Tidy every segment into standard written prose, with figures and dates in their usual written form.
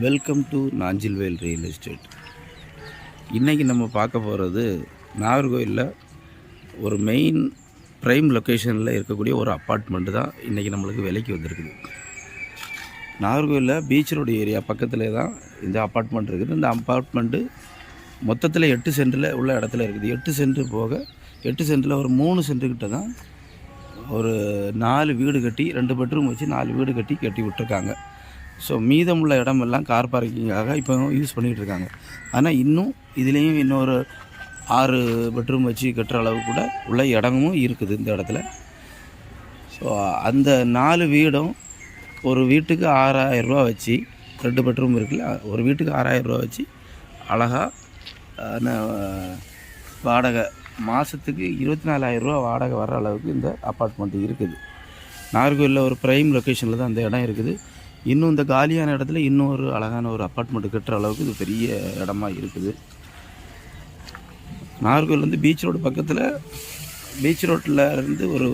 Welcome to Nanjilvel real estate. இன்றைக்கி நம்ம பார்க்க போகிறது நாகர்கோவிலில் ஒரு மெயின் ப்ரைம் லொக்கேஷனில் இருக்கக்கூடிய ஒரு அப்பார்ட்மெண்ட்டு தான் இன்றைக்கி நம்மளுக்கு விலைக்கு வந்திருக்குது. நாகர்கோவிலில் பீச் ரோடு ஏரியா பக்கத்தில் தான் இந்த அப்பார்ட்மெண்ட் இருக்குது. இந்த அப்பார்ட்மெண்ட்டு மொத்தத்தில் 8 சென்டில் உள்ள இடத்துல இருக்குது. 8 சென்ட் போக 8 சென்டில் ஒரு 3 சென்ட்டுக்கிட்ட தான் ஒரு 4 வீடு கட்டி 2 பெட்ரூம் வச்சு 4 வீடு கட்டி விட்டுருக்காங்க. ஸோ மீதமுள்ள இடமெல்லாம் கார் பார்க்கிங்காக இப்போ யூஸ் பண்ணிகிட்டு இருக்காங்க. ஆனால் இன்னும் இதுலேயும் இன்னொரு 6 பெட்ரூம் வச்சு கட்டுற அளவு கூட உள்ள இடமும் இருக்குது இந்த இடத்துல. ஸோ அந்த 4 வீடும் ஒரு வீட்டுக்கு 6000 ரூபா வச்சு, 2 பெட்ரூம் இருக்குல்ல, ஒரு வீட்டுக்கு 6000 ரூபா வச்சு அழகாக வாடகை மாதத்துக்கு 24,000 ரூபா வாடகை வர்ற அளவுக்கு இந்த அப்பார்ட்மெண்ட் இருக்குது. நாகர்கோவிலில் ஒரு ப்ரைம் லொக்கேஷனில் தான் அந்த இடம் இருக்குது. இன்னும் இந்த காலியான இடத்துல இன்னொரு அழகான ஒரு அப்பார்ட்மெண்ட் கட்டுற அளவுக்கு இது பெரிய இடமா இருக்குது. நாகர்கோவில் வந்து பீச் ரோடு பக்கத்தில், பீச் ரோட்டில் இருந்து ஒரு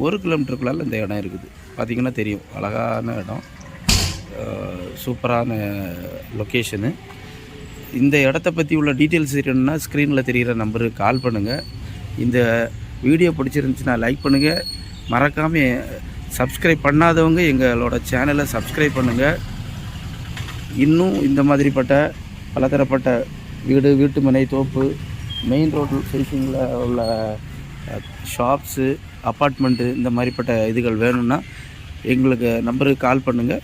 1 கிலோமீட்டருக்குள்ளால இந்த இடம் இருக்குது. பார்த்திங்கன்னா தெரியும், அழகான இடம், சூப்பரான லொக்கேஷனு. இந்த இடத்த பற்றி உள்ள டீட்டெயில்ஸ் தெரியணுன்னா ஸ்க்ரீனில் தெரிகிற நம்பருக்கு கால் பண்ணுங்கள். இந்த வீடியோ பிடிச்சிருந்துச்சுன்னா லைக் பண்ணுங்கள். மறக்காமல் சப்ஸ்கிரைப் பண்ணாதவங்க எங்களோட சேனலை சப்ஸ்கிரைப் பண்ணுங்கள். இன்னும் இந்த மாதிரிப்பட்ட பலதரப்பட்ட வீட்டு மனை, தோப்பு, மெயின் ரோடு ஃபேஸிங்கில் உள்ள ஷாப்ஸு, அப்பார்ட்மெண்ட்டு, இந்த மாதிரிப்பட்ட இதுகள் வேணும்னா எங்களுக்கு நம்பருக்கு கால் பண்ணுங்கள்.